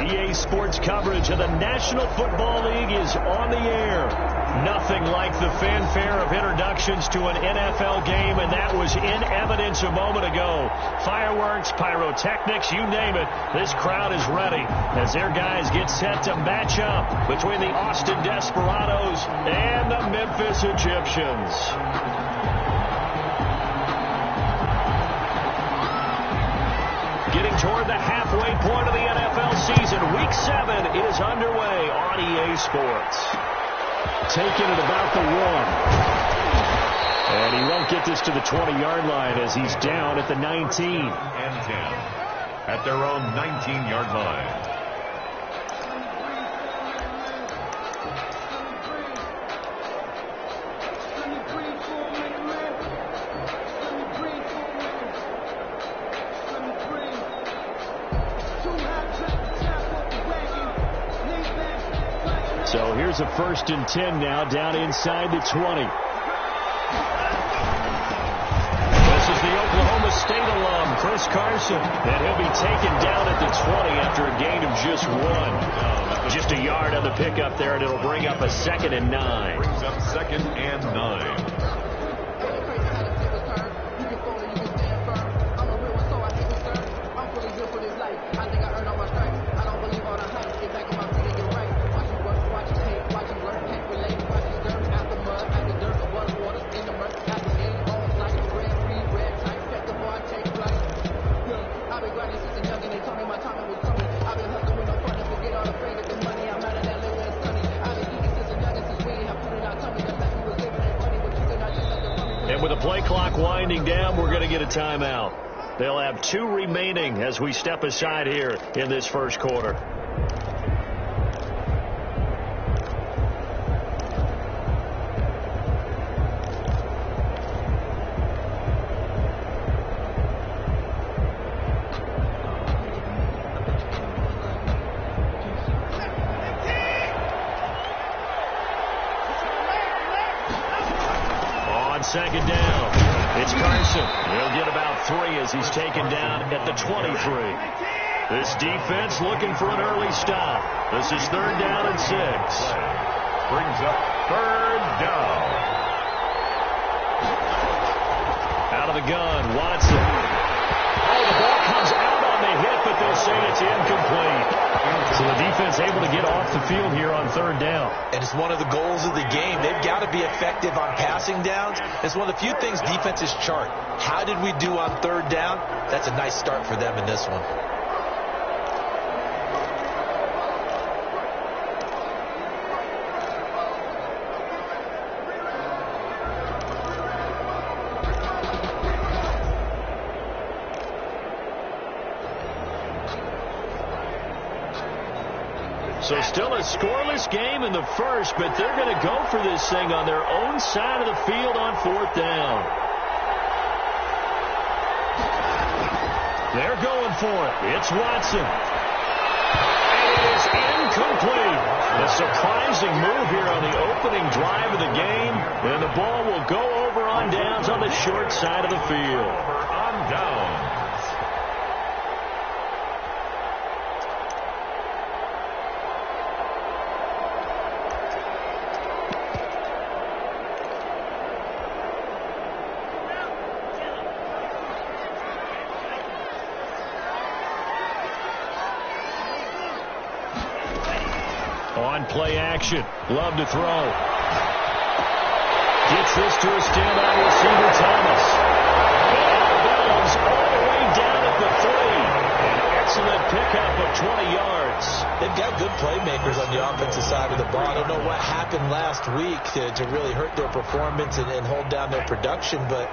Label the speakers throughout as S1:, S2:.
S1: EA Sports coverage of the National Football League is on the air. Nothing like the fanfare of introductions to an NFL game, and that was in evidence a moment ago. Fireworks, pyrotechnics, you name it. This crowd is ready as their guys get set to match up between the Austin Desperados and the Memphis Egyptians. Getting toward the halfway point of the NFL season, Week 7 is underway on EA Sports. Taking it about the 1. And he won't get this to the 20-yard line as he's down at the 19.
S2: And 10 at their own 19-yard line.
S1: So here's a 1st and 10 now, down inside the 20. This is the Oklahoma State alum, Chris Carson, and he'll be taken down at the 20 after a gain of just 1. Just a yard on the pickup there, and it'll bring up a 2nd and 9.
S2: Brings up 2nd and 9.
S1: And with the play clock winding down, we're going to get a timeout. They'll have 2 remaining as we step aside here in this first quarter. Second down. It's Carson. He'll get about 3 as he's taken down at the 23. This defense looking for an early stop. This is 3rd down and 6.
S2: Brings up 3rd down.
S1: Out of the gun, Watson. Oh, the ball comes out on the hit, but they'll say it's incomplete. So the defense able to get off the field here on 3rd down.
S3: And it's one of the goals of the game. They've got to be effective on passing downs. It's one of the few things defenses chart. How did we do on 3rd down? That's a nice start for them in this one.
S1: So still a scoreless game in the first, but they're going to go for this thing on their own side of the field on 4th down. They're going for it. It's Watson. And it is incomplete. A surprising move here on the opening drive of the game, and the ball will go over on downs on the short side of the field.
S2: On downs.
S1: On play action. Love to throw. Gets this to a standout receiver, Thomas. Bounds all the way down at the 3. An excellent pickup of 20 yards.
S3: They've got good playmakers on the offensive side of the ball. I don't know what happened last week to really hurt their performance and hold down their production, but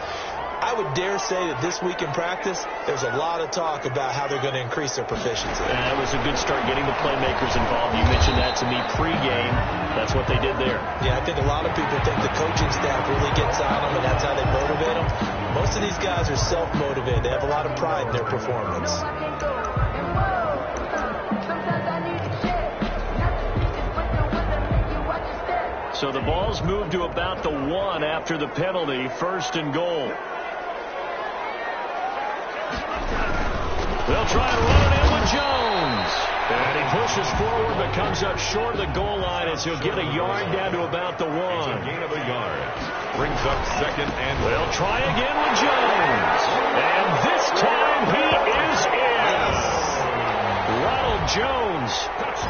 S3: I would dare say that this week in practice, there's a lot of talk about how they're going to increase their proficiency.
S1: That was a good start getting the playmakers involved. You mentioned that to me pregame. That's what they did there.
S3: Yeah, I think a lot of people think the coaching staff really gets on them, and that's how they motivate them. Most of these guys are self-motivated. They have a lot of pride in their performance.
S1: So the ball's moved to about the 1 after the penalty. 1st and goal. They'll try to run it in with Jones. And he pushes forward but comes up short of the goal line as he'll get a yard down to about the 1.
S2: It's a gain of a yard. Brings up 2nd and
S1: They'll try again with Jones. And this time he is in. Ronald Jones,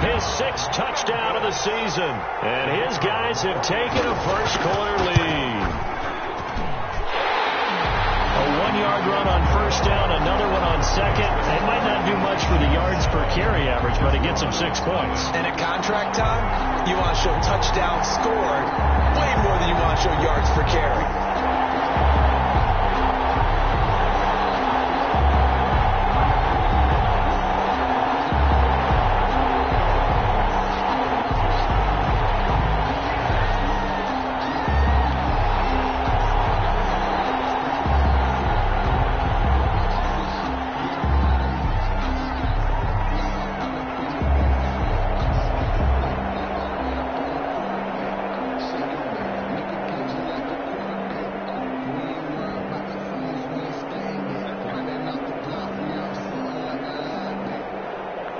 S1: his 6th touchdown of the season. And his guys have taken a first-quarter lead. A 1-yard run on first down, another one on second. It might not do much for the yards per carry average, but it gets them 6 points.
S3: And at contract time, you want to show touchdowns scored way more than you want to show yards per carry.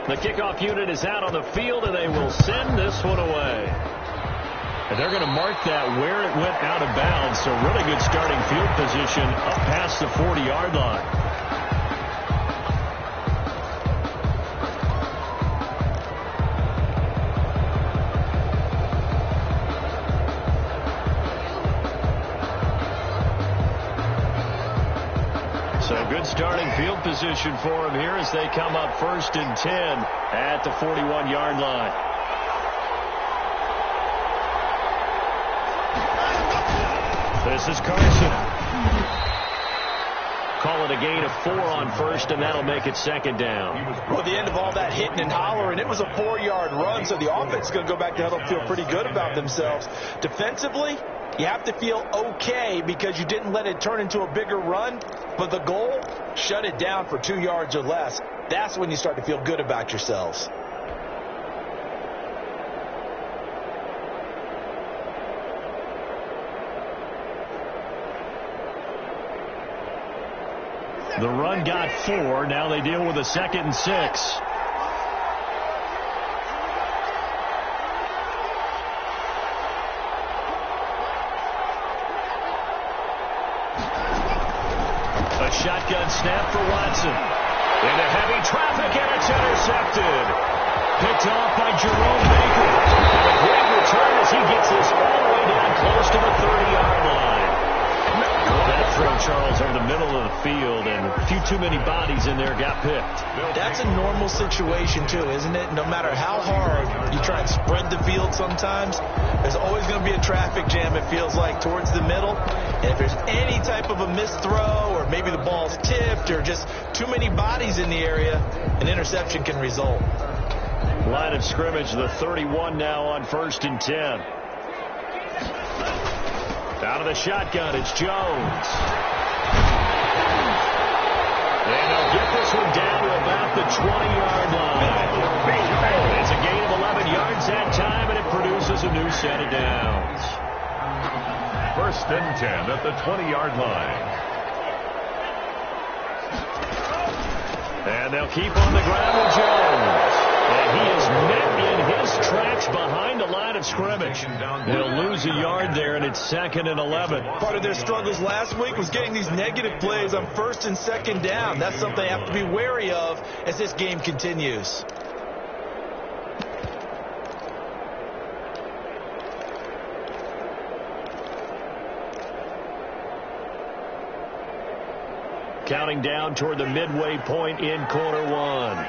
S1: The kickoff unit is out on the field, and they will send this one away. And they're going to mark that where it went out of bounds, so really good starting field position up past the 40-yard line. So good starting field position for them here as they come up 1st and 10 at the 41-yard line. This is Carson. Call it a gain of 4 on first, and that'll make it 2nd down.
S3: Well, at the end of all that hitting and hollering, it was a 4-yard run, so the offense is going to go back to huddle, feel pretty good about themselves. Defensively, you have to feel okay because you didn't let it turn into a bigger run, but the goal, shut it down for 2 yards or less. That's when you start to feel good about yourselves.
S1: The run got 4. Now they deal with a 2nd and 6. A shotgun snap for Watson. Into heavy traffic, and it's intercepted. Picked off by Jerome Baker. And a great return as he gets this all the way down close to the 30-yard line. That throw, Charles, over the middle of the field, and a few too many bodies in there got picked.
S3: That's a normal situation, too, isn't it? No matter how hard you try and spread the field sometimes, there's always going to be a traffic jam, it feels like, towards the middle. And if there's any type of a missed throw, or maybe the ball's tipped, or just too many bodies in the area, an interception can result.
S1: Line of scrimmage, the 31 now on 1st and 10. Out of the shotgun, it's Jones. And they'll get this one down to about the 20-yard line. It's a gain of 11 yards that time, and it produces a new set of downs.
S2: 1st and 10 at the 20-yard line.
S1: And they'll keep on the ground with Jones. And he is met in his tracks behind the line of scrimmage. They'll lose a yard there, and it's 2nd and 11.
S3: Part of their struggles last week was getting these negative plays on 1st and 2nd down. That's something they have to be wary of as this game continues.
S1: Counting down toward the midway point in quarter 1.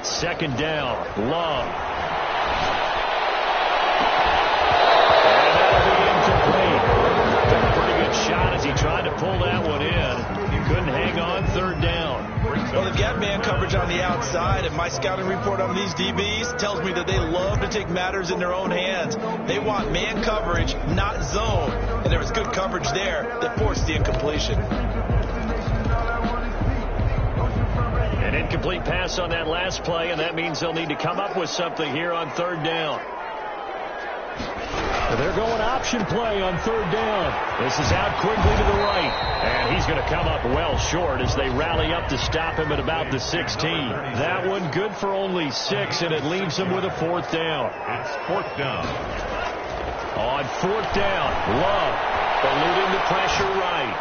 S1: Second down, Love. And that'll be incomplete. Took a pretty good shot as he tried to pull that one in. He couldn't hang on 3rd down.
S3: Well, they've got man coverage on the outside, and my scouting report on these DBs tells me that they love to take matters in their own hands. They want man coverage, not zone. And there was good coverage there that forced the incompletion.
S1: An incomplete pass on that last play, and that means they'll need to come up with something here on 3rd down. They're going option play on third down. This is out quickly to the right. And he's going to come up well short as they rally up to stop him at about the 16. That one good for only 6, and it leaves him with a fourth down.
S2: It's fourth down.
S1: On fourth down, Love eluding the pressure right.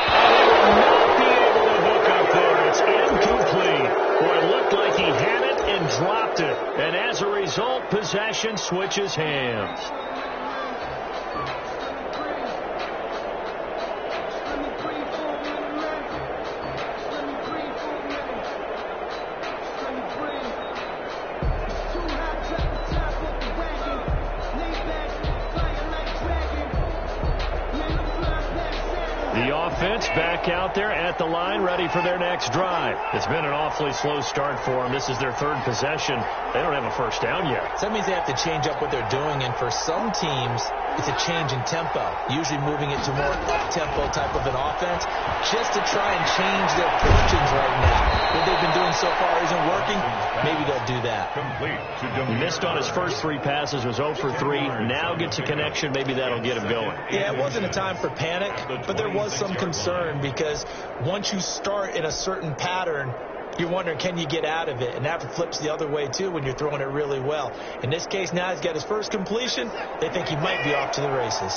S1: And he will not be able to hook up there. It's incomplete. Boy, it looked like he had it and dropped it. And as a result, possession switches hands. Back out there at the line, ready for their next drive. It's been an awfully slow start for them. This is their third possession. They don't have a first down yet.
S3: So that means they have to change up what they're doing, and for some teams, it's a change in tempo, usually moving it to more up-tempo type of an offense, just to try and change their portions right now. What they've been doing so far isn't working. Maybe they'll do that.
S1: He missed on his first 3 passes, was 0 for 3. Now gets a connection. Maybe that'll get him going.
S3: Yeah, it wasn't a time for panic, but there was some concern because once you start in a certain pattern, you're wondering, can you get out of it? And that flips the other way, too, when you're throwing it really well. In this case, now he's got his first completion. They think he might be off to the races.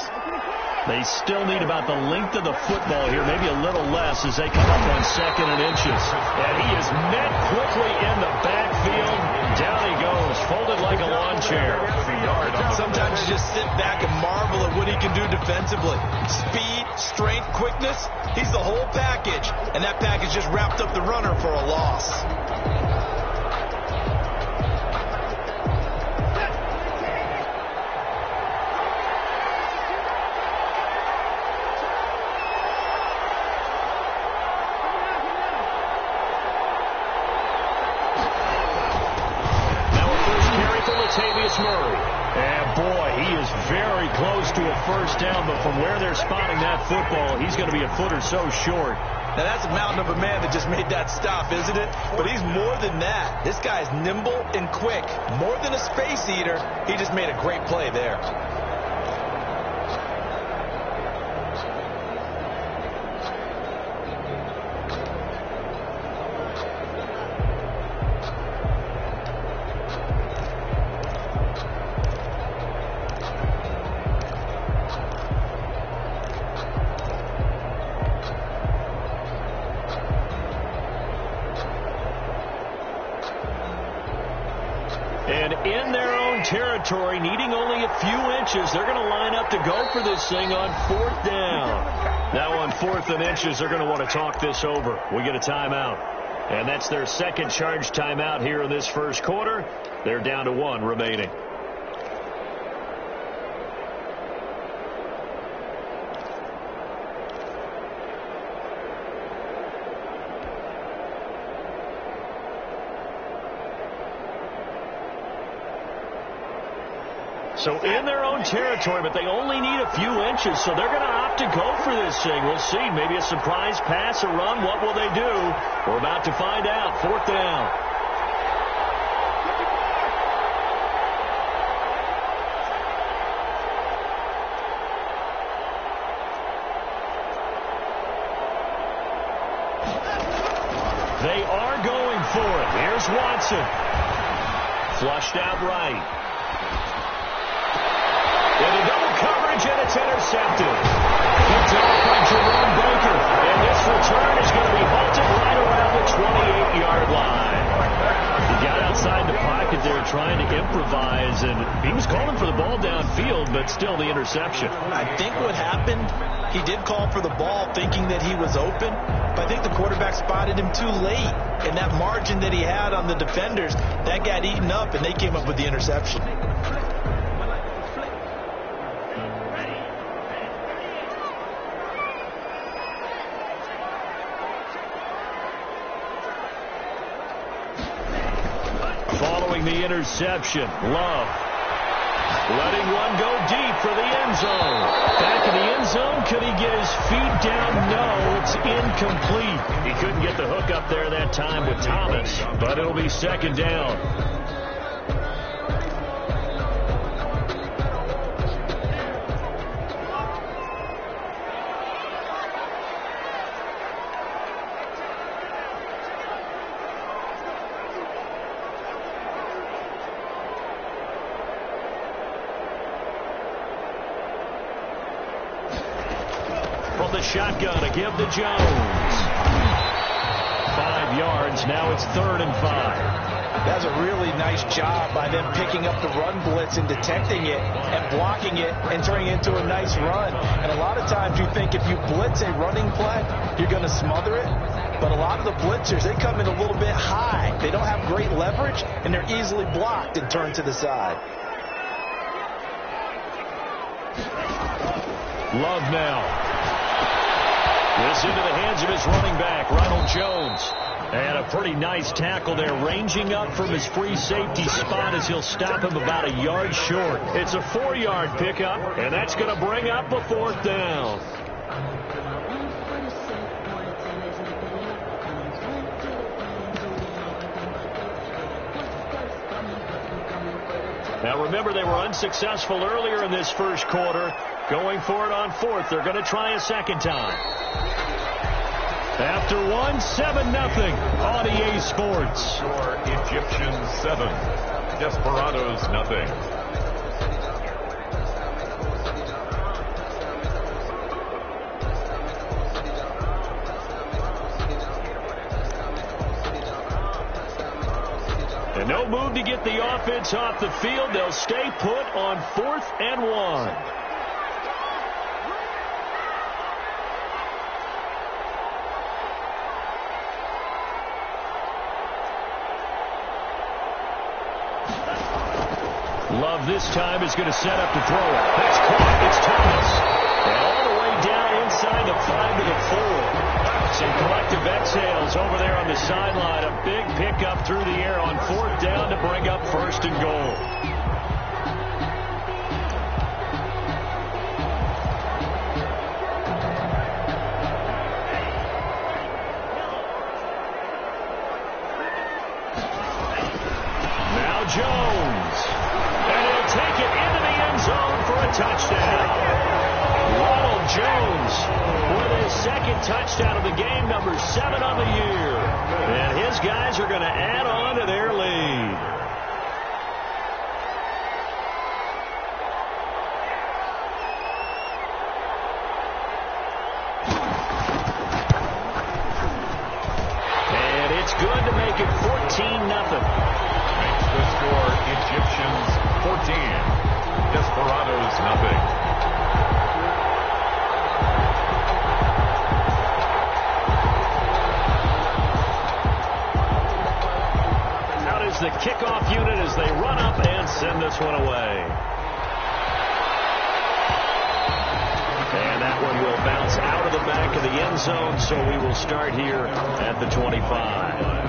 S1: They still need about the length of the football here, maybe a little less, as they come up on 2nd and inches. And he is met quickly in the backfield. Down he goes, folded like a lawn chair.
S3: Sometimes you just sit back and marvel at what he can do defensively. Speed, strength, quickness, he's the whole package. And that package just wrapped up the runner for a loss.
S1: And boy, he is very close to a first down, but from where they're spotting that football, he's going to be a foot or so short.
S3: Now that's a mountain of a man that just made that stop, isn't it? But he's more than that. This guy's nimble and quick. More than a space eater, he just made a great play there.
S1: In their own territory, needing only a few inches, they're going to line up to go for this thing on 4th down. Now on 4th and inches, they're going to want to talk this over. We get a timeout. And that's their second charge timeout here in this first quarter. They're down to 1 remaining. So in their own territory, but they only need a few inches, so they're going to opt to go for this thing. We'll see. Maybe a surprise pass, a run. What will they do? We're about to find out. 4th down. They are going for it. Here's Watson. Flushed out right. Into double coverage, and it's intercepted. Picked off by Jerome Baker. And this return is going to be halted right around the 28-yard line. He got outside the pocket there trying to improvise, and he was calling for the ball downfield, but still the interception.
S3: I think what happened, he did call for the ball thinking that he was open, but I think the quarterback spotted him too late. And that margin that he had on the defenders, that got eaten up, and they came up with the interception.
S1: The interception. Love letting one go deep for the end zone. Back in the end zone. Could he get his feet down? No, it's incomplete. He couldn't get the hook up there that time with Thomas, but it'll be 2nd down. from the shotgun to give to Jones. 5 yards. Now it's 3rd and 5.
S3: That's a really nice job by them picking up the run blitz and detecting it and blocking it and turning it into a nice run. And a lot of times you think if you blitz a running play, you're going to smother it. But a lot of the blitzers, they come in a little bit high. They don't have great leverage, and they're easily blocked and turned to the side.
S1: Love now. This into the hands of his running back, Ronald Jones. And a pretty nice tackle there, ranging up from his free safety spot as he'll stop him about a yard short. It's a 4-yard pickup, and that's going to bring up a 4th down. Now remember, they were unsuccessful earlier in this first quarter. Going for it on 4th. They're going to try a second time. After 7-0 on EA Sports.
S2: Your Egyptians 7, Desperados 0.
S1: And no move to get the offense off the field. They'll stay put on 4th and 1. Love this time is going to set up to throw it. That's caught. It's Thomas. And all the way down inside the 5 to the 4. Some collective exhales over there on the sideline. A big pickup through the air on 4th down to bring up 1st and goal. Now Jones. And he'll take it into the end zone for a touchdown. Ronald Jones with his 2nd touchdown of the game, number 7 on the year. And his guys are going to add on to their lead. And it's good to make it 14-0.
S2: The score, Egyptians 14, Desperados 0.
S1: Out is the kickoff unit as they run up and send this one away. And that one will bounce out of the back of the end zone, so we will start here at the 25.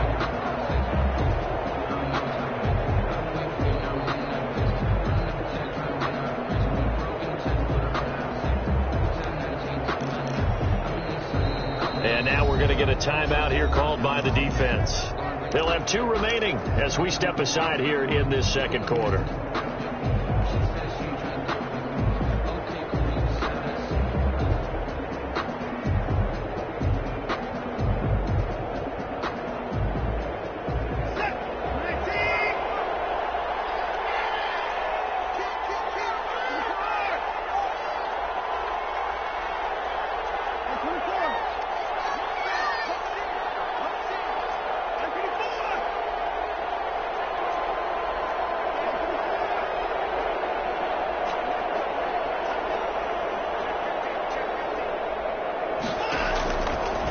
S1: And now we're going to get a timeout here called by the defense. They'll have 2 remaining as we step aside here in this second quarter.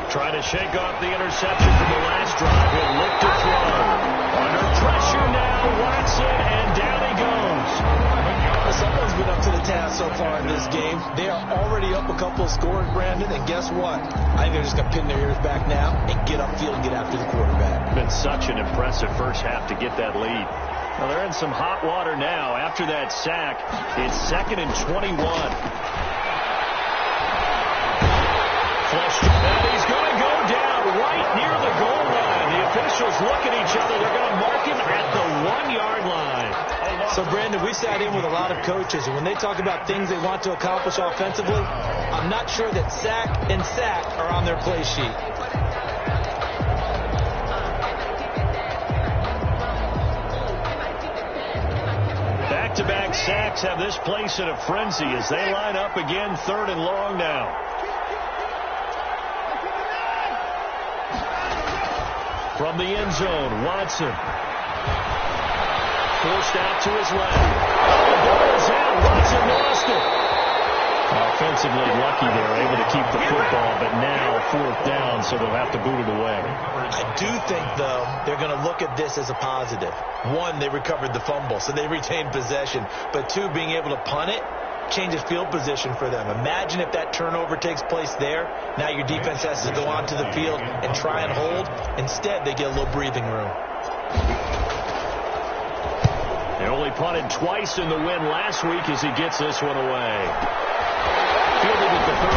S1: Trying to shake off the interception from the last drive. He'll look to throw. Under pressure now, Watson, and down he goes.
S3: Someone's been up to the task so far in this game. They are already up a couple of scores, Brandon, and guess what? I think they're just going to pin their ears back now and get upfield and get after the quarterback.
S1: Been such an impressive first half to get that lead. Well, they're in some hot water now. After that sack, it's 2nd and 21. And he's going to go down right near the goal line. The officials look at each other. They're going to mark him at the 1-yard line.
S3: So, Brandon, we sat in with a lot of coaches, and when they talk about things they want to accomplish offensively, I'm not sure that sack and sack are on their play sheet.
S1: Back-to-back sacks have this place in a frenzy as they line up again 3rd and long now. from the end zone. Watson. Forced out to his left. Oh, the ball is out. Watson lost it. Offensively lucky they're able to keep the football, but now 4th down, so they'll have to boot it away.
S3: I do think, though, they're going to look at this as a positive. One, they recovered the fumble, so they retained possession. But two, being able to punt it changes field position for them. Imagine if that turnover takes place there. Now your defense has to go onto the field and try and hold. Instead, they get a little breathing room.
S1: They only punted twice in the win last week as he gets this one away. Fielded at the 33.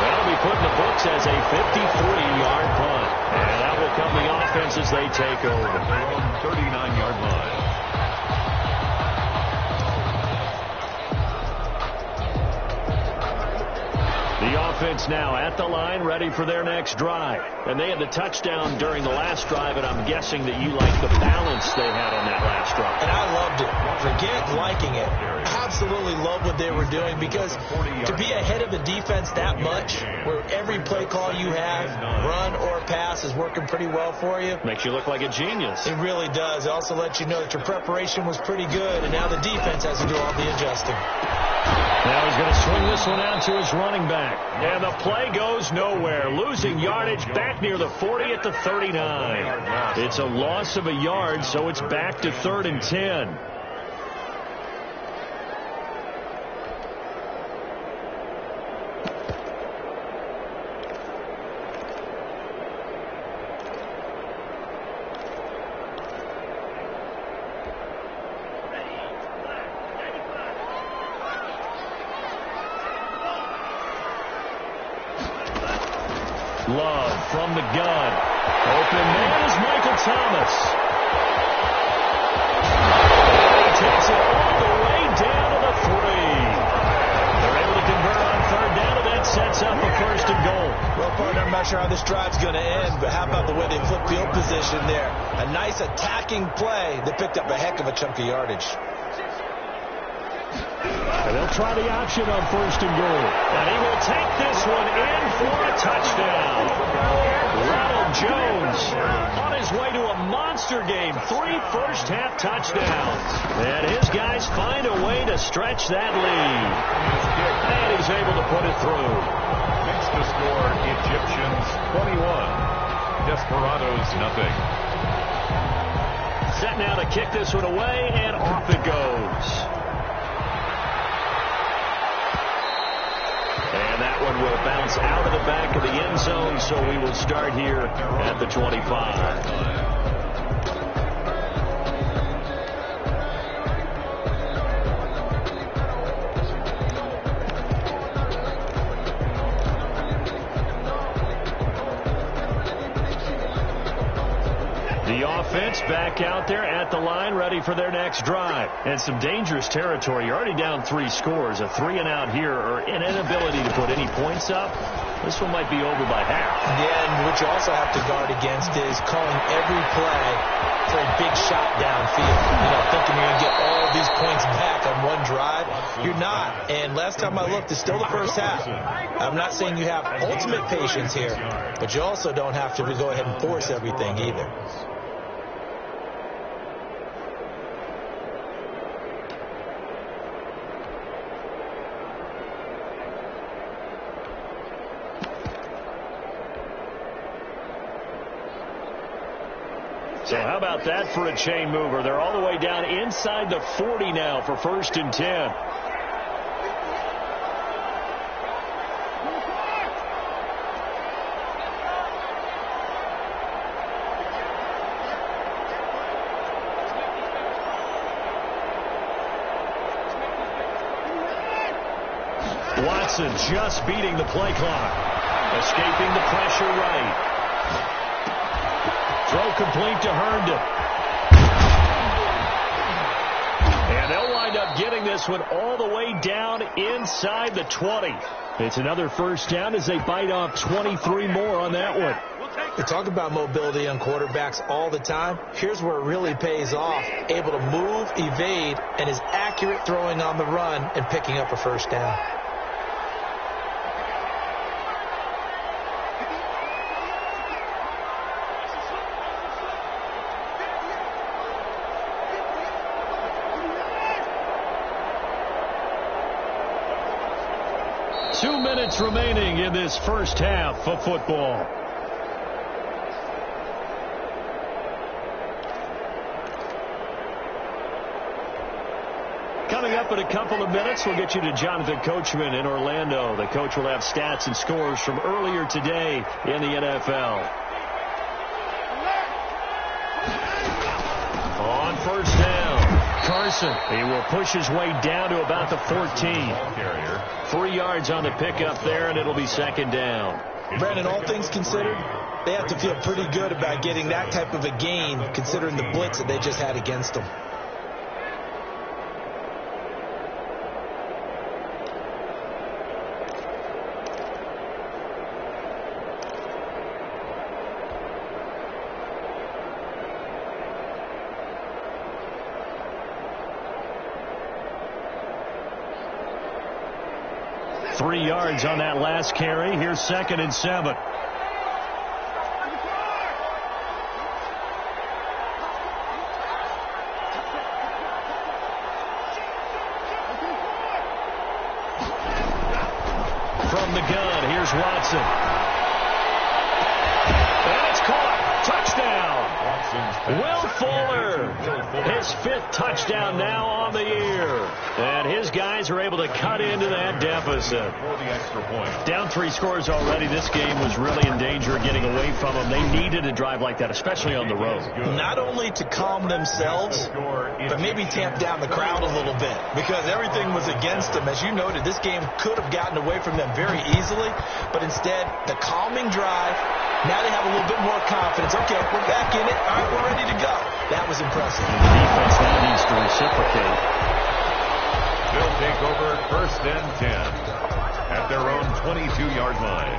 S1: That'll be put in the books as a 53-yard punt. And that will come the offense as they take over.
S2: 39-yard line.
S1: The offense now at the line, ready for their next drive. And they had the touchdown during the last drive, and I'm guessing that you like the balance they had on that last drive.
S3: And I loved it. Forget liking it. Absolutely love what they were doing, because to be ahead of the defense that much, where every play call you have, run or pass, is working pretty well for you.
S1: Makes you look like a genius.
S3: It really does. It also lets you know that your preparation was pretty good, and now the defense has to do all the adjusting.
S1: Now he's going to swing this one out to his running back. And the play goes nowhere. Losing yardage back near the 40 at the 39. It's a loss of a yard, so it's back to 3rd and 10. Love from the gun. Open man is Michael Thomas. He takes it all the way down to the 3. They're able to convert on 3rd down, and that sets up a 1st and goal.
S3: Well, partner, I'm not sure how this drive's going to end, but how about the way they flip field position there? A nice attacking play that picked up a heck of a chunk of yardage.
S1: And they'll try the option on 1st and goal. And he will take this one in for a touchdown. Ronald Jones on his way to a monster game. 3 first-half touchdowns. And his guys find a way to stretch that lead. And he's able to put it through.
S2: Fix the score, Egyptians 21. Desperados nothing.
S1: Set now to kick this one away, and off it goes. And that one will bounce out of the back of the end zone, so we will start here at the 25. The offense back out there at the line, ready for their next drive. And some dangerous territory. You're already down 3 scores. A 3-and-out here, or an inability to put any points up. This one might be over by half.
S3: Yeah, and what you also have to guard against is calling every play for a big shot downfield. You know, thinking you're going to get all these points back on one drive. You're not. And last time I looked, it's still the first half. I'm not saying you have ultimate patience here, but you also don't have to go ahead and force everything either.
S1: So how about that for a chain mover? They're all the way down inside the 40 now for 1st and 10. Watson just beating the play clock. Escaping the pressure right. Throw complete to Herndon. And they'll wind up getting this one all the way down inside the 20. It's another 1st down as they bite off 23 more on that one.
S3: We talk about mobility on quarterbacks all the time. Here's where it really pays off. Able to move, evade, and is accurate throwing on the run and picking up a 1st down.
S1: 2 minutes remaining in this first half of football. Coming up in a couple of minutes, we'll get you to Jonathan Coachman in Orlando. The coach will have stats and scores from earlier today in the NFL. On first down, Carson. He will push his way down to about the 14. 3 yards on the pickup there, and it'll be second down.
S3: Brandon, all things considered, they have to feel pretty good about getting that type of a gain, considering the blitz that they just had against them.
S1: Three yards on that last carry. Here's second and 7. From the gun, here's Watson. And it's caught. Touchdown. Will Fuller, his 5th touchdown now on the year. And his guys are able to cut into that deficit. Down 3 scores already. This game was really in danger of getting away from them. They needed a drive like that, especially on the road.
S3: Not only to calm themselves, but maybe tamp down the crowd a little bit, because everything was against them. As you noted, this game could have gotten away from them very easily, but instead, the calming drive, now they have a little bit more confidence. Okay, we're back in it. All right, we're ready to go. That was impressive.
S1: The defense now needs to reciprocate.
S2: They'll take over first and 10 at their own 22-yard line.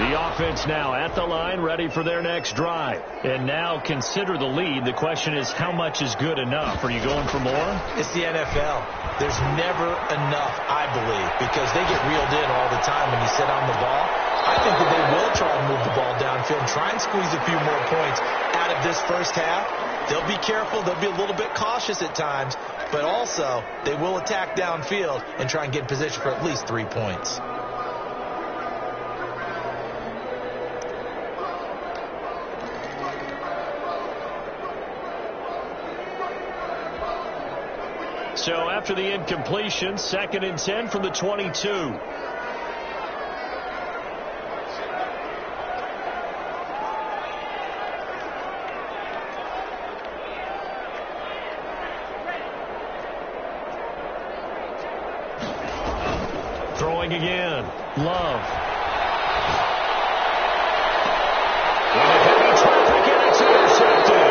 S1: The offense now at the line, ready for their next drive. And now consider the lead. The question is, how much is good enough? Are you going for more?
S3: It's the NFL. There's never enough, I believe, because they get reeled in all the time when you sit on the ball. I think that they will try to move the ball downfield and try and squeeze a few more points out of this first half. They'll be careful. They'll be a little bit cautious at times, but also they will attack downfield and try and get in position for at least 3 points.
S1: So after the incompletion, second and 10 from the 22. Throwing again. Love. And a heavy traffic, and it's intercepted.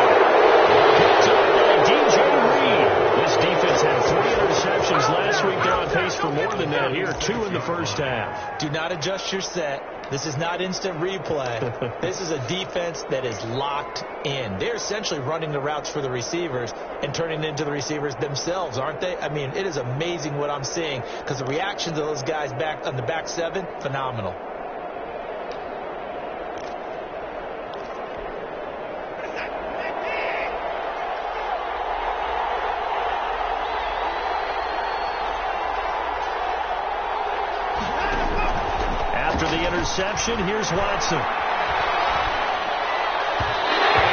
S1: Picked up by DJ Reed. This defense had 3 interceptions last week. They're on pace for more than that here. 2 in the first half.
S3: Do not adjust your set. This is not instant replay. This is a defense that is locked in. They're essentially running the routes for the receivers and turning it into the receivers themselves, aren't they? I mean, it is amazing what I'm seeing, because the reactions of those guys back on the back 7, phenomenal.
S1: Interception. Here's Watson. And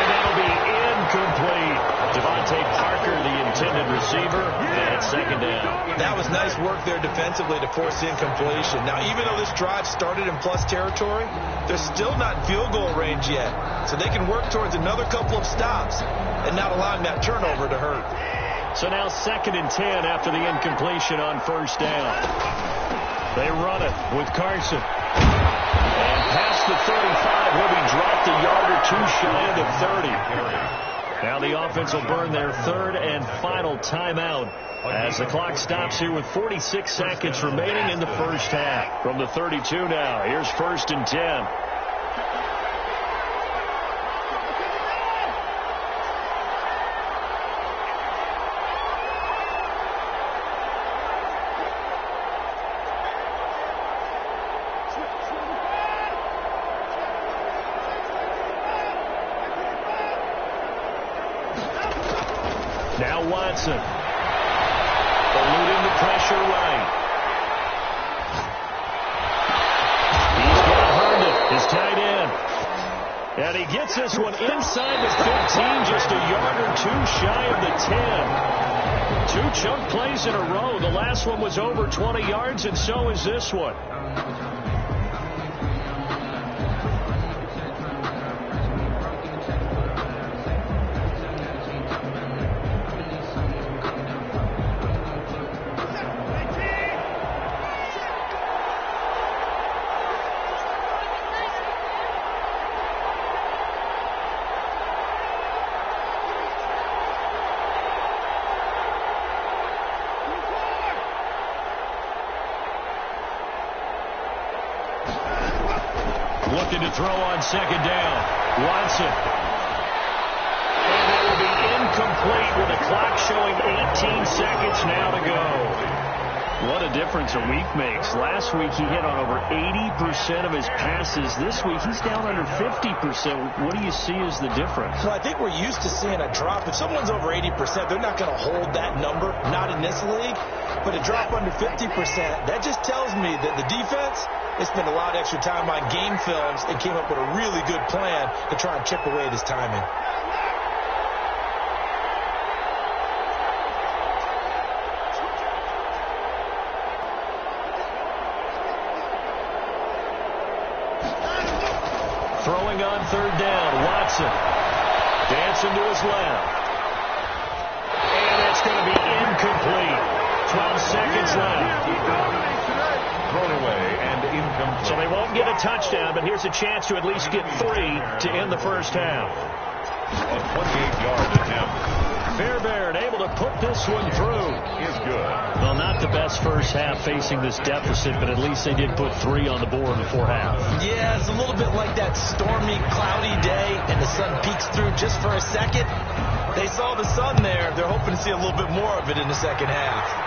S1: that'll be incomplete. Devontae Parker, the intended receiver, and second down.
S3: That was nice work there defensively to force incompletion. Now, even though this drive started in plus territory, they're still not in field goal range yet. So they can work towards another couple of stops and not allowing that turnover to hurt.
S1: So now second and 10 after the incompletion on first down. They run it with Carson. And past the 35, will be dropped a yard or 2 shy of the 30. Now the offense will burn their 3rd and final timeout as the clock stops here with 46 seconds remaining in the first half. From the 32 now, here's first and 10. Watson. Eluding the pressure right. He's got Herndon, his tight end. And he gets this one inside the 15, just a yard or two shy of the 10. 2 chunk plays in a row. The last one was over 20 yards, and so is this one. Looking to throw on second down. Watson. And it will be incomplete with the clock showing 18 seconds now to go. What a difference a week makes. Last week he hit on over 80% of his passes. This week he's down under 50%. What do you see as the difference?
S3: Well, I think we're used to seeing a drop. If someone's over 80%, they're not going to hold that number. Not in this league. But a drop under 50%, that just tells me that the defense, they spent a lot of extra time on game films and came up with a really good plan to try and chip away at his timing.
S1: Throwing on third down, Watson. Dancing to his left. And it's going to be incomplete. 12 seconds left.
S2: Thrown away and incomplete.
S1: So they won't get a touchdown, but here's a chance to at least get 3 to end the first half.
S2: A 28-yard attempt.
S1: Fairbairn able to put this one through.
S2: Is good.
S1: Well, not the best first half facing this deficit, but at least they did put 3 on the board before half.
S3: Yeah, it's a little bit like that stormy, cloudy day, and the sun peeks through just for a second. They saw the sun there. They're hoping to see a little bit more of it in the second half.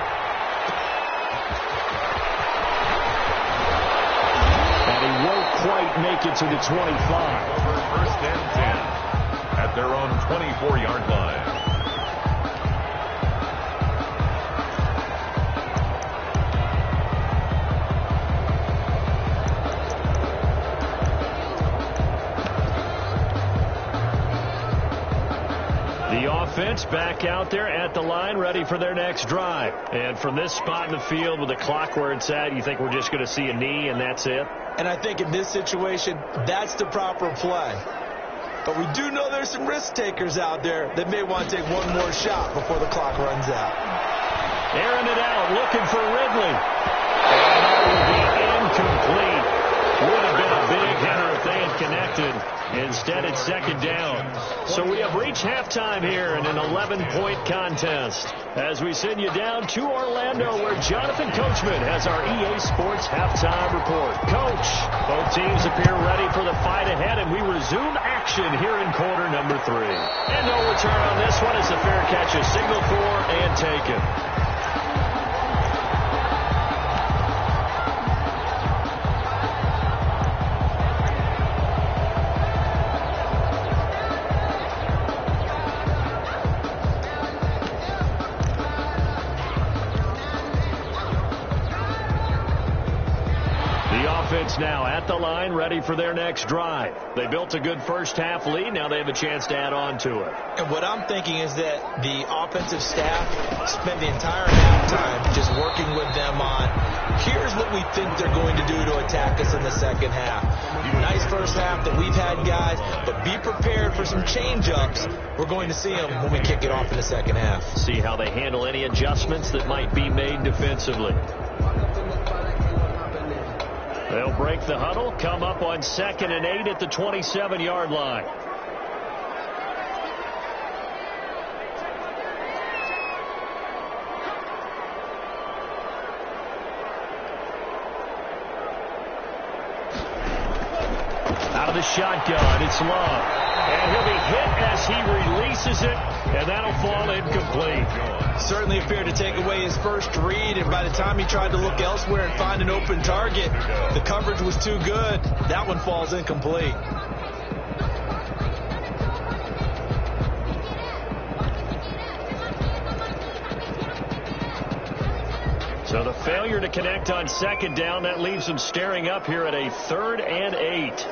S1: Won't quite make it to the 25.
S2: First and 10 at their own 24-yard line.
S1: The offense back out there at the line, ready for their next drive. And from this spot in the field with the clock where it's at, you think we're just going to see a knee and that's it?
S3: And I think in this situation, that's the proper play. But we do know there's some risk takers out there that may want to take one more shot before the clock runs out.
S1: Airing it out, looking for Ridley. And that will be incomplete. Would have been a big hitter if they had connected. Instead, it's second down. So we have reached halftime here in an 11-point contest. As we send you down to Orlando, where Jonathan Coachman has our EA Sports halftime report. Coach, both teams appear ready for the fight ahead, and we resume action here in quarter number 3. And no return on this one as the fair catch is signaled for and taken. Now at the line, ready for their next drive. They built a good first half lead. Now they have a chance to add on to it.
S3: And what I'm thinking is that the offensive staff spent the entire halftime just working with them on, here's what we think they're going to do to attack us in the second half. Nice first half that we've had, guys, but be prepared for some change-ups. We're going to see them when we kick it off in the second half.
S1: See how they handle any adjustments that might be made defensively. They'll break the huddle, come up on 2nd and 8 at the 27-yard line. Out of the shotgun, it's Love. And he'll be hit as he releases it, and that'll fall incomplete.
S3: Certainly appeared to take away his first read, and by the time he tried to look elsewhere and find an open target, the coverage was too good. That one falls incomplete.
S1: So the failure to connect on second down, that leaves them staring up here at a 3rd and 8.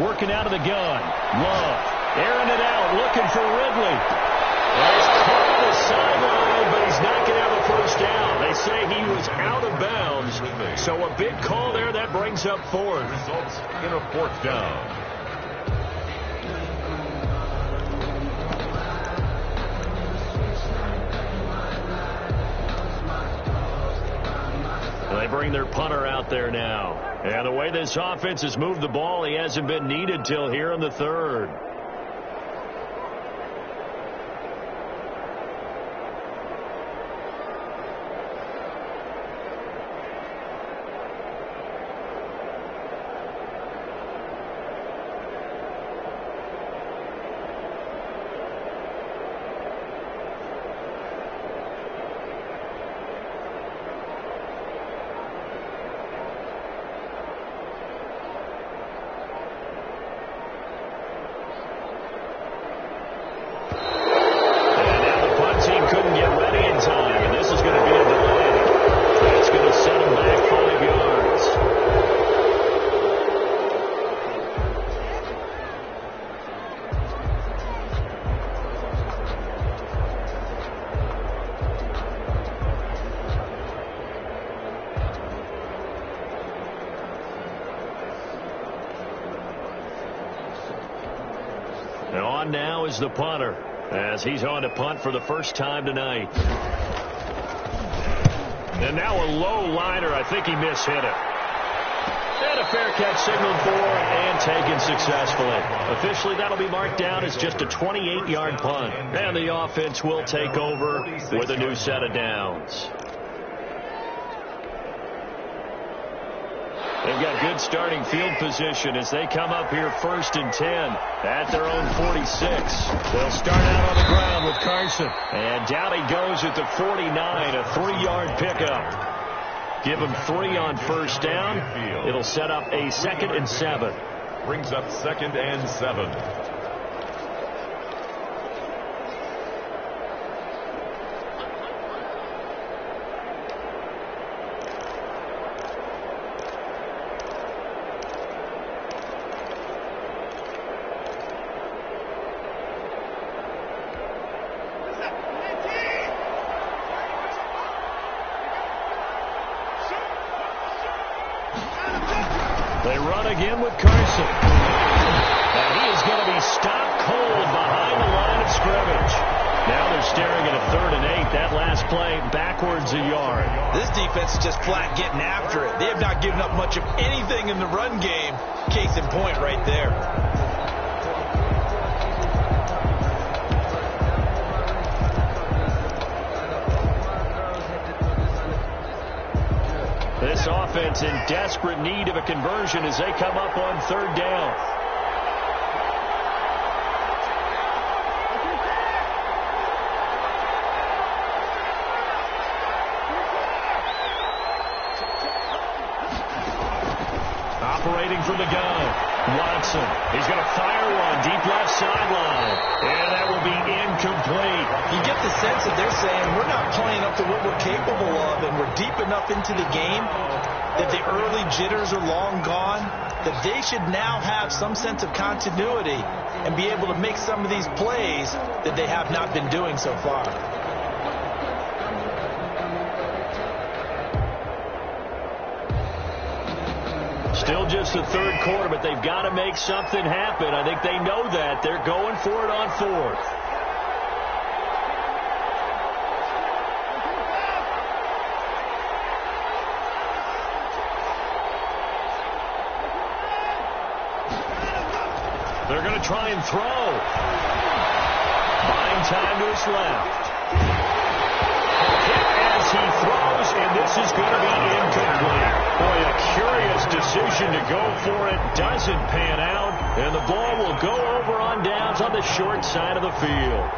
S1: Working out of the gun. Love. Airing it out. Looking for Ridley. He's caught on the sideline, but he's not going to have a first down. They say he was out of bounds. So a big call there. That brings up 4th.
S2: Results in a 4th down.
S1: They bring their punter out there now. And the way this offense has moved the ball, he hasn't been needed till here in the 3rd. And on now is the punter, as he's on to punt for the first time tonight. And now a low liner. I think he mishit it. And a fair catch signaled for and taken successfully. Officially, that'll be marked down as just a 28-yard punt. And the offense will take over with a new set of downs. They've got good starting field position as they come up here 1st and 10 at their own 46. They'll start out on the ground with Carson. And down he goes at the 49, a 3-yard pickup. Give him 3 on first down. It'll set up a 2nd and 7.
S2: Brings up 2nd and 7.
S1: They run again with Carson. And he is going to be stopped cold behind the line of scrimmage. Now they're staring at a 3rd and 8. That last play backwards a yard.
S3: This defense is just flat getting after it. They have not given up much of anything in the run game. Case in point right there.
S1: This offense in desperate need of a conversion as they come up on 3rd down. Operating from the gun. Watson. He's going to fire one deep left sideline. And that will be incomplete.
S3: You get the sense that they're saying we're not playing up to what we're capable of, and we're deep enough into the game that the early jitters are long gone, that they should now have some sense of continuity and be able to make some of these plays that they have not been doing so far.
S1: Still just the 3rd quarter, but they've got to make something happen. I think they know that. They're going for it on 4th. They're going to try and throw. Buying time to his left. Hit as he throws, and this is going to be incomplete. Boy, a curious decision to go for it. Doesn't pan out, and the ball will go over on downs on the short side of the field.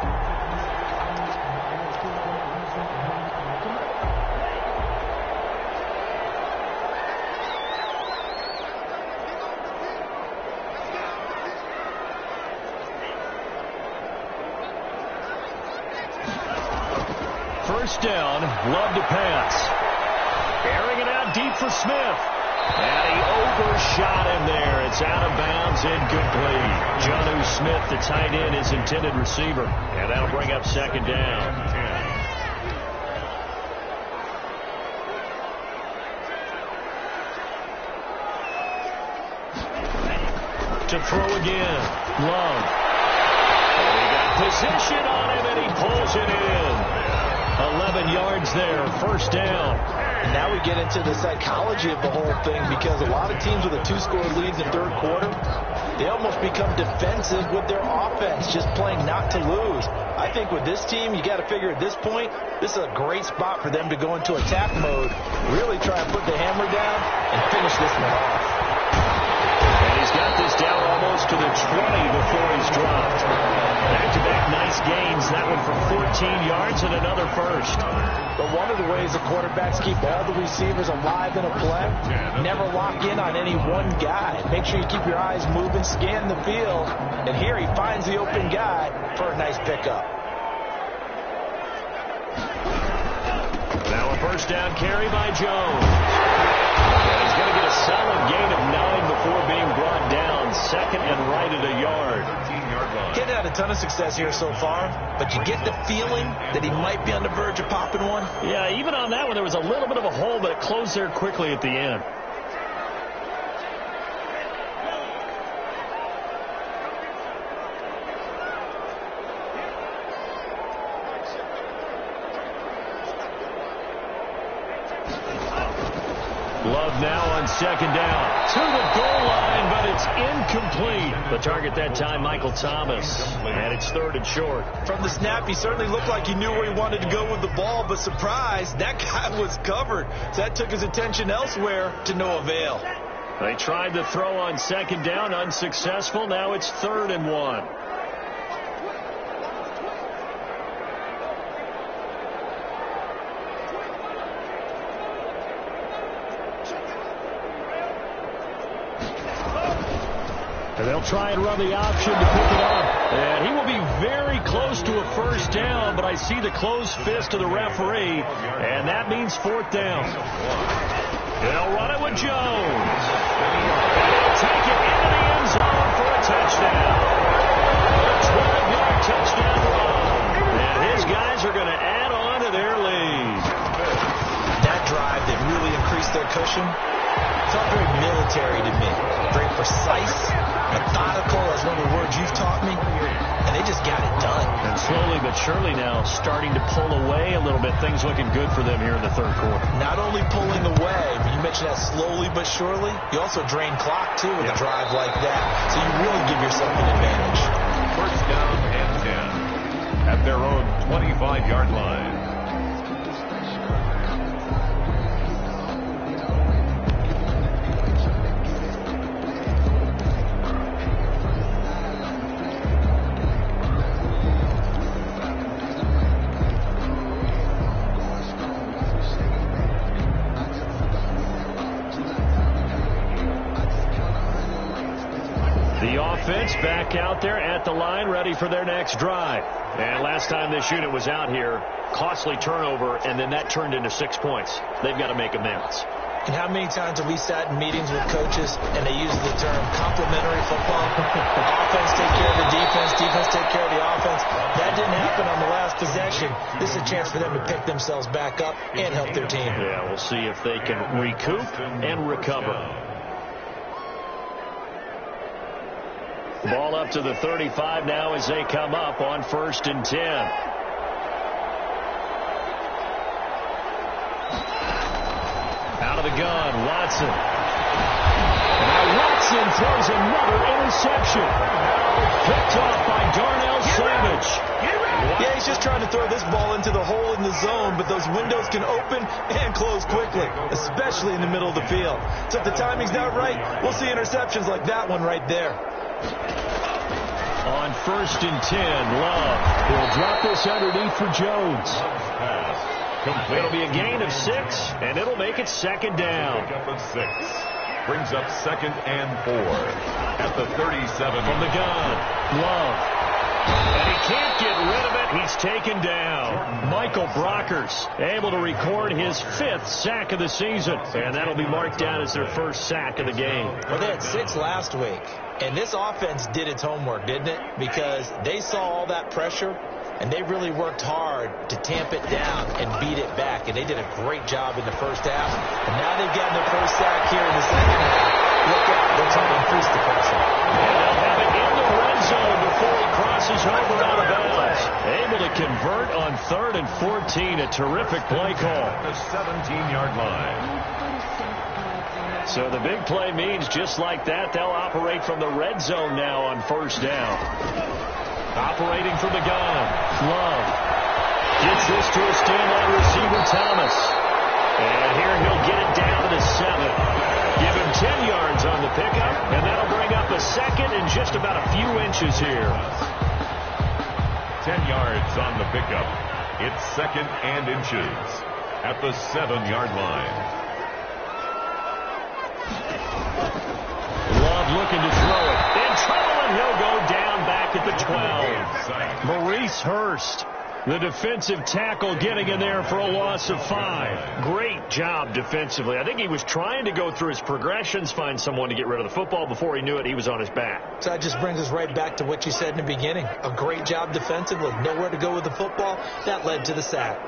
S1: first down. Love to pass. Airing it out deep for Smith. And he overshot him there. It's out of bounds, incomplete. Jonnu Smith, the tight end, his intended receiver. And that'll bring up second down. To throw again. Love. And he got position on him, and he pulls it in. 11 yards there, first down.
S3: Now we get into the psychology of the whole thing, because a lot of teams with a 2-score lead in the third quarter, they almost become defensive with their offense, just playing not to lose. I think with this team, you got to figure at this point, this is a great spot for them to go into attack mode, really try and put the hammer down and finish this one off.
S1: And he's got this down almost to the 20 before he's dropped. Back-to-back nice gains. That one for 14 yards and another first.
S3: But one of the ways the quarterbacks keep all the receivers alive in a play, never lock in on any one guy. Make sure you keep your eyes moving, scan the field, and here he finds the open guy for a nice pickup.
S1: Now a first down carry by Jones. He's going to get a solid gain of 9 before being brought down. Second and right at a yard.
S3: He's had a ton of success here so far, but you get the feeling that he might be on the verge of popping one.
S1: Yeah, even on that one, there was a little bit of a hole, but it closed there quickly at the end. Love now on second down. To the goal line, but it's incomplete. The target that time, Michael Thomas. And it's third and short.
S3: From the snap, he certainly looked like he knew where he wanted to go with the ball, but surprise, that guy was covered. So that took his attention elsewhere to no avail.
S1: They tried to throw on second down, unsuccessful. Now it's 3rd and 1. And they'll try and run the option to pick it up. And he will be very close to a first down, but I see the closed fist of the referee, and that means 4th down. They'll run it with Jones. And he'll take it into the end zone for a touchdown. A 12-yard touchdown run. And his guys are going to add on to their lead.
S3: That drive, they really increased their cushion. Felt very military to me. Very precise, methodical, as one of the words you've taught me. And they just got it done.
S1: And slowly but surely now starting to pull away a little bit. Things looking good for them here in the third quarter.
S3: Not only pulling away, but you mentioned that slowly but surely. You also drain clock, too, with a drive like that. So you really give yourself an advantage.
S2: First down and 10 at their own 25-yard line.
S1: Offense back out there at the line, ready for their next drive. And last time this unit was out here, costly turnover, and then that turned into 6 points. They've got to make amends.
S3: And how many times have we sat in meetings with coaches and they use the term complementary football? Offense take care of the defense, defense take care of the offense. That didn't happen on the last possession. This is a chance for them to pick themselves back up and help their team.
S1: Yeah, we'll see if they can recoup and recover. Ball up to the 35 now as they come up on 1st and 10. Out of the gun, Watson. And now Watson throws another interception. Picked off by Darnell Savage.
S3: Yeah, he's just trying to throw this ball into the hole in the zone, but those windows can open and close quickly, especially in the middle of the field. So if the timing's not right, we'll see interceptions like that one right there.
S1: On 1st and 10, Love will drop this underneath for Jones. It'll be a gain of 6, and it'll make it 2nd down.
S2: Pick up of 6. Brings up 2nd and 4 at the 37.
S1: From the gun, Love. And he can't get rid of it. He's taken down. Michael Brockers able to record his 5th sack of the season. And that'll be marked down as their first sack of the game.
S3: Well, they had 6 last week. And this offense did its homework, didn't it? Because they saw all that pressure, and they really worked hard to tamp it down and beat it back. And they did a great job in the first half. And now they've gotten their first sack here in the second half. Look out. They're trying to increase the pressure.
S1: And they'll have it in the red zone before he crosses over out of bounds. Able to convert on 3rd and 14. A terrific play call.
S2: The 17-yard line.
S1: So the big play means just like that, they'll operate from the red zone now on 1st down. Operating from the gun. Love gets this to a standout receiver, Thomas. And here he'll get it down to the 7. Give him 10 yards on the pickup, and that'll bring up a 2nd and just about a few inches here.
S2: 10 yards on the pickup. It's 2nd and inches at the 7-yard line.
S1: Love looking to throw it. In trouble, and he'll go down back at the 12. Maurice Hurst, the defensive tackle, getting in there for a loss of 5. Great job defensively. I think he was trying to go through his progressions, find someone to get rid of the football. Before he knew it, he was on his back.
S3: So that just brings us right back to what you said in the beginning. A great job defensively. Nowhere to go with the football. That led to the sack.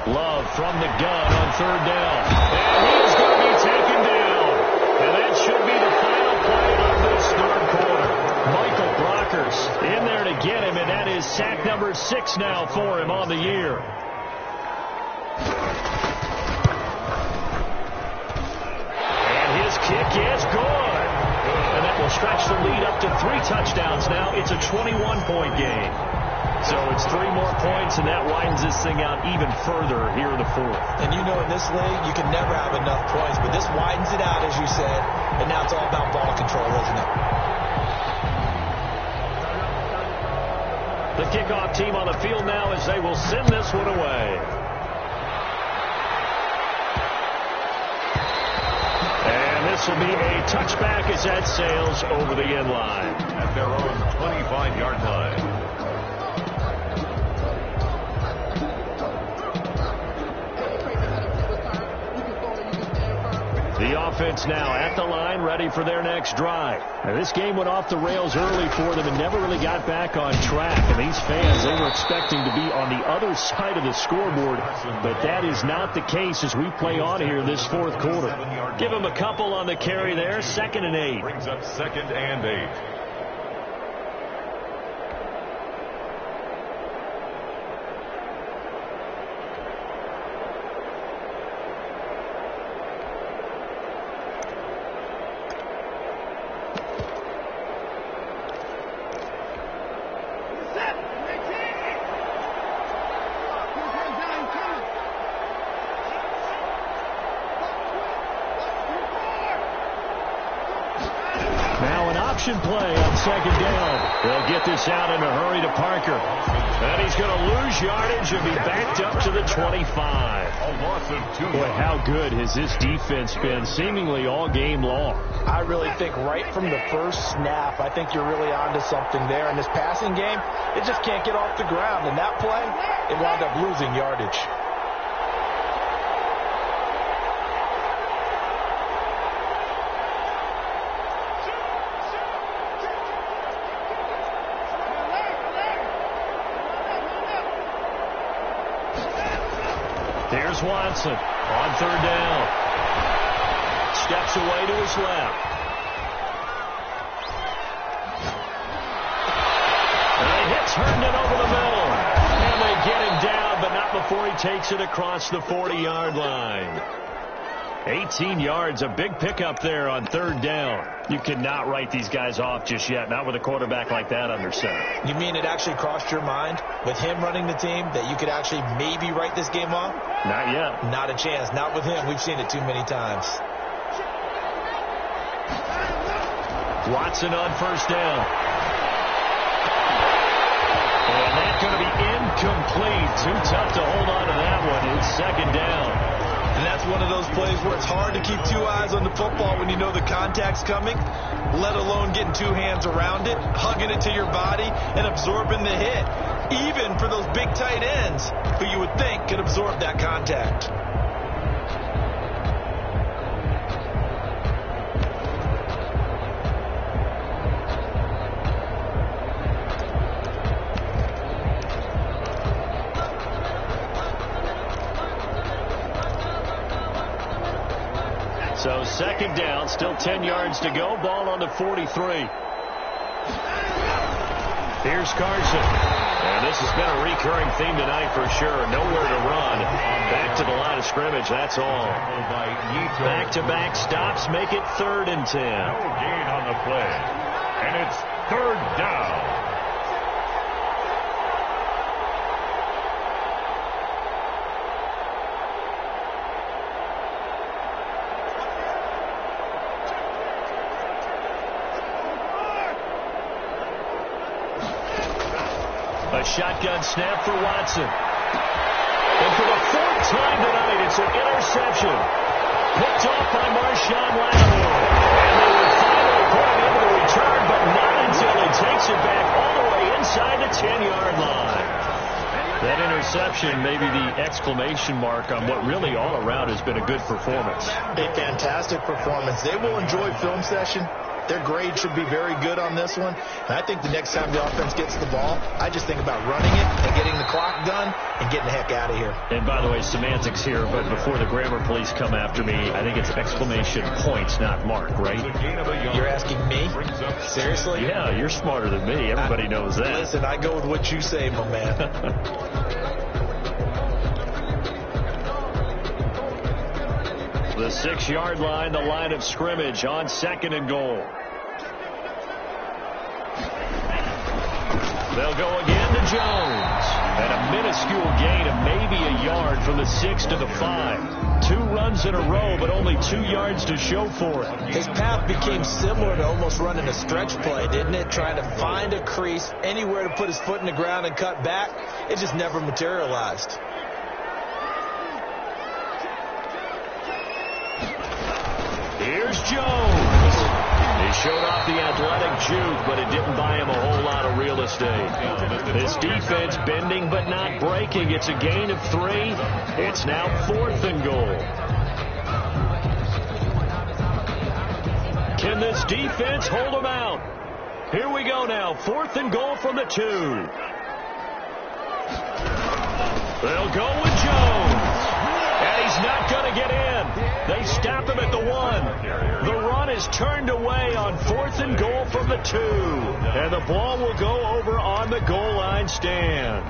S1: Love from the gun on 3rd down. And he's going to be taken down. And that should be the final play of this 3rd quarter. Michael Brockers in there to get him, and that is sack number 6 now for him on the year. And his kick is good. And that will stretch the lead up to 3 touchdowns now. It's a 21-point game. So it's 3 more points, and that widens this thing out even further here in the 4th.
S3: And you know, in this league, you can never have enough points, but this widens it out, as you said, and now it's all about ball control, isn't it?
S1: The kickoff team on the field now as they will send this one away. And this will be a touchback as that sails over the end line.
S2: At their own 25-yard line.
S1: The offense now at the line, ready for their next drive. Now, this game went off the rails early for them and never really got back on track. And these fans, they were expecting to be on the other side of the scoreboard, but that is not the case as we play on here this 4th quarter. Give them a couple on the carry there, 2nd and 8.
S2: Brings up 2nd and 8.
S1: Play on 2nd down. They'll get this out in a hurry to Parker. And he's going to lose yardage and be backed up to the 25.
S2: A loss of 2.
S1: Boy, how good has this defense been seemingly all game long?
S3: I really think right from the first snap, I think you're really onto something there. In this passing game, it just can't get off the ground. And that play, it wound up losing yardage.
S1: Here's Watson on 3rd down. Steps away to his left. And he hits Herndon over the middle. And they get him down, but not before he takes it across the 40-yard line. 18 yards, a big pickup there on 3rd down. You cannot write these guys off just yet, not with a quarterback like that under center.
S3: You mean it actually crossed your mind with him running the team that you could actually maybe write this game off?
S1: Not yet.
S3: Not a chance. Not with him. We've seen it too many times.
S1: Watson on 1st down. And that's going to be incomplete. Too tough to hold on to that one. It's 2nd down.
S3: And that's one of those plays where it's hard to keep two eyes on the football when you know the contact's coming, let alone getting two hands around it, hugging it to your body, and absorbing the hit, even for those big tight ends who you would think could absorb that contact.
S1: So second down, still 10 yards to go. Ball on the 43. Here's Carson. And this has been a recurring theme tonight for sure. Nowhere to run. Back to the line of scrimmage, that's all. Back-to-back stops make it 3rd and 10.
S2: No gain on the play. And it's 3rd down.
S1: A shotgun snap for Watson. And for the 4th time tonight, it's an interception. Picked off by Marshawn Lattimore. And they were finally putting into the return, but not until he takes it back all the way inside the 10-yard line. That interception may be the exclamation mark on what really all around has been a good performance.
S3: A fantastic performance. They will enjoy film session. Their grade should be very good on this one. And I think the next time the offense gets the ball, I just think about running it and getting the clock done and getting the heck out of here.
S1: And by the way, semantics here, but before the grammar police come after me, I think it's exclamation points, not mark, right?
S3: You're asking me? Seriously?
S1: Yeah, you're smarter than me. Everybody knows that.
S3: Listen, I go with what you say, my man.
S1: The 6-yard line, the line of scrimmage on 2nd and goal. They'll go again to Jones. And a minuscule gain of maybe a yard from the 6 to the 5. 2 runs in a row, but only 2 yards to show for it.
S3: His path became similar to almost running a stretch play, didn't it? Trying to find a crease, anywhere to put his foot in the ground and cut back. It just never materialized.
S1: Here's Jones. He showed off the athletic juke, but it didn't buy him a whole lot of real estate. This defense bending but not breaking. It's a gain of 3. It's now 4th and goal. Can this defense hold them out? Here we go now. 4th and goal from the 2. They'll go with Jones. And he's not going to get in. They stop him at the 1. The run is turned away on 4th and goal from the 2. And the ball will go over on the goal line stand.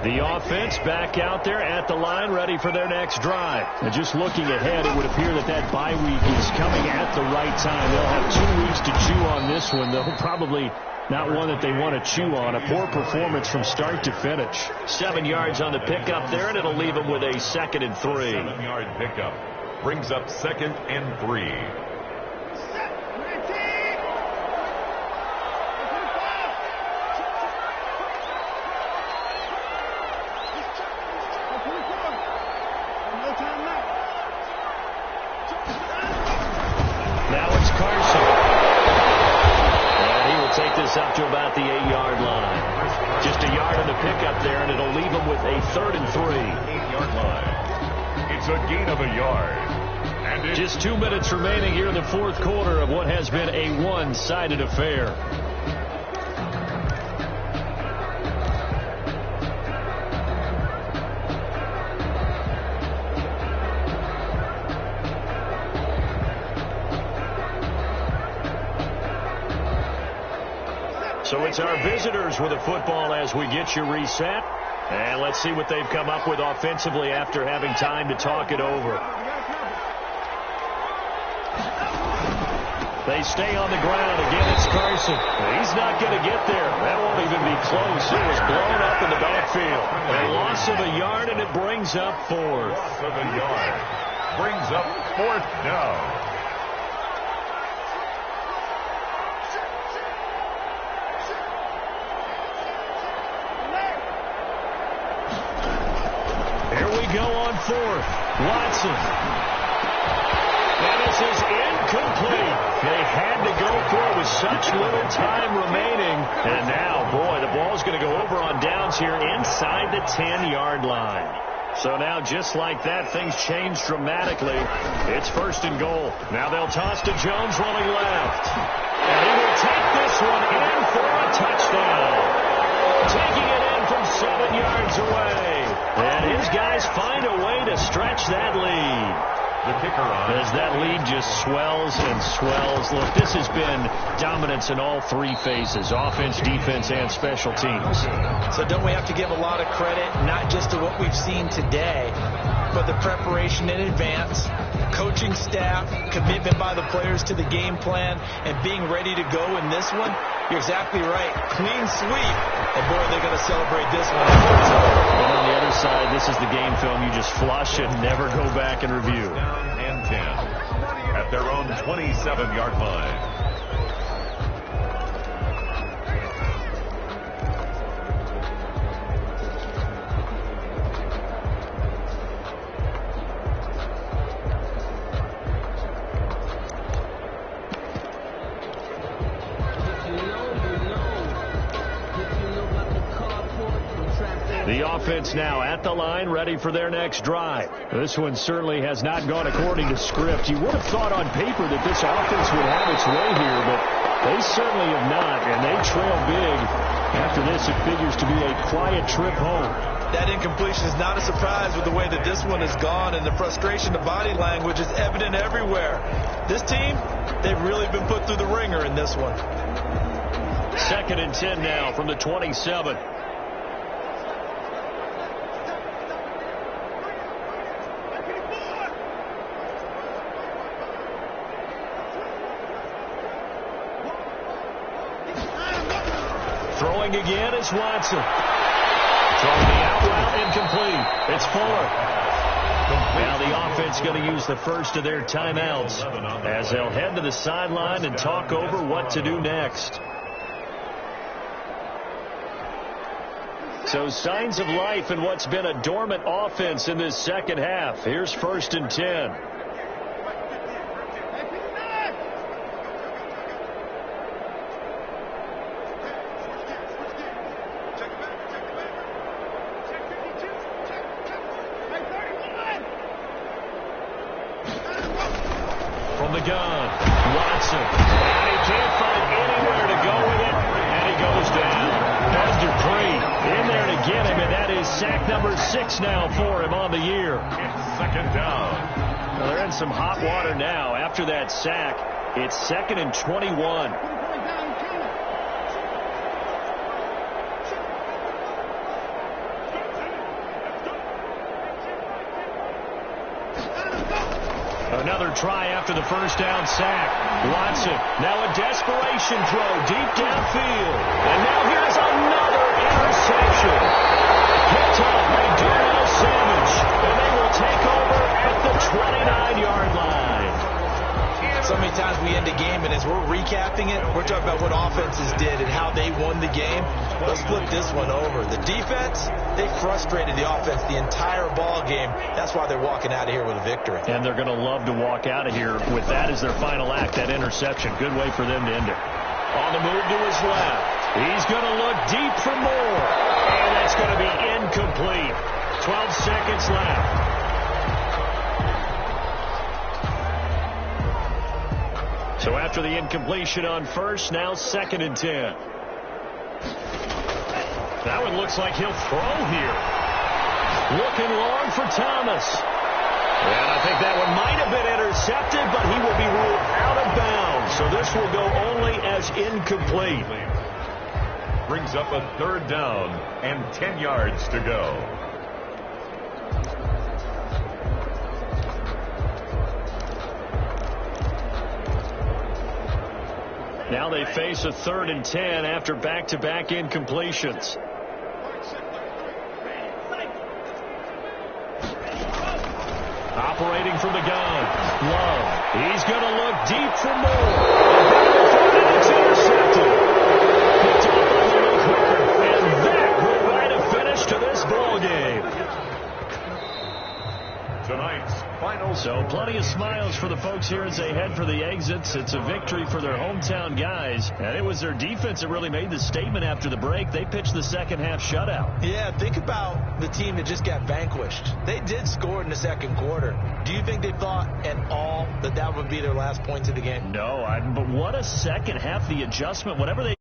S1: The offense back out there at the line, ready for their next drive. And just looking ahead, it would appear that bye week is coming at the right time. They'll have 2 weeks to chew on this one. They'll probably not one that they want to chew on. A poor performance from start to finish. 7 yards on the pickup there, and it'll leave them with a 2nd and 3.
S2: 7-yard pickup brings up 2nd and 3.
S1: Up to about the 8-yard line. Just a yard on the pickup there, and it'll leave them with a 3rd and 3.
S2: 8-yard line. It's a gain of a yard. And
S1: just 2 minutes remaining here in the 4th quarter of what has been a one-sided affair. So it's our visitors with the football as we get you reset. And let's see what they've come up with offensively after having time to talk it over. They stay on the ground. Again, it's Carson. He's not going to get there. That won't even be close. It was blown up in the backfield. A loss of a yard, and it brings up 4th.
S2: Loss of a yard. Brings up 4th down.
S1: go on fourth. Watson. And this is incomplete. They had to go for it with such little time remaining. And now, boy, the ball's going to go over on downs here inside the 10-yard line. So now, just like that, things change dramatically. It's first and goal. Now they'll toss to Jones running left. And he will take this one in for a touchdown. Taking it in from 7 yards away. And his guys find a way to stretch that lead.
S2: The kicker on.
S1: As that lead just swells and swells. Look, this has been dominance in all three phases, offense, defense, and special teams.
S3: So don't we have to give a lot of credit, not just to what we've seen today, but the preparation in advance, coaching staff, commitment by the players to the game plan, and being ready to go in this one? You're exactly right. Clean sweep. And, boy, they're going to celebrate this one.
S1: And on the other side, this is the game film you just flush and never go back and review.
S2: Down and 10 at their own 27-yard line.
S1: The offense now at the line, ready for their next drive. This one certainly has not gone according to script. You would have thought on paper that this offense would have its way here, but they certainly have not, and they trail big. After this, it figures to be a quiet trip home.
S3: That incompletion is not a surprise with the way that this one has gone, and the frustration of body language is evident everywhere. This team, they've really been put through the ringer in this one.
S1: 2nd and 10 now from the 27. Throwing again is Watson. Throwing the out route incomplete. It's Fuller. Now the offense going to use the first of their timeouts as they'll head to the sideline and talk over what to do next. So signs of life in what's been a dormant offense in this second half. Here's 1st and 10. From the gun, Watson. And he can't find anywhere to go with it, and he goes down. That's Dupree in there to get him, and that is sack number 6 now for him on the year.
S2: It's 2nd down.
S1: Well, they're in some hot water now. After that sack, it's 2nd and 21. Another try after the first down sack. Watson, now a desperation throw deep downfield. And now here's another interception. Picked up by Darnell Savage. And they will take over at the 29-yard line.
S3: So many times we end a game, and as we're recapping it, we're talking about what offenses did and how they won the game. Let's flip this one over. The defense, they frustrated the offense the entire ball game. That's why they're walking out of here with a victory.
S1: And they're going to love to walk out of here with that as their final act, that interception. Good way for them to end it. On the move to his left. He's going to look deep for more. And that's going to be incomplete. 12 seconds left. So after the incompletion on first, now 2nd and 10. That one looks like he'll throw here. Looking long for Thomas. And I think that one might have been intercepted, but he will be ruled out of bounds. So this will go only as incomplete.
S2: Brings up a 3rd down and 10 yards to go.
S1: Now they face a 3rd and 10 after back-to-back incompletions. Operating from the gun. Love. He's going to look deep for more. And it's intercepted. Picked up a little quicker. And that will write a finish to this ball game.
S2: tonight's final.
S1: So plenty of smiles for the folks here as they head for the exits. It's a victory for their hometown guys, and it was their defense that really made the statement after the break. They pitched the second half shutout.
S3: Yeah, think about the team that just got vanquished. They did score in the second quarter. Do you think they thought at all that that would be their last points of the game?
S1: No, but what a second half, the adjustment, whatever they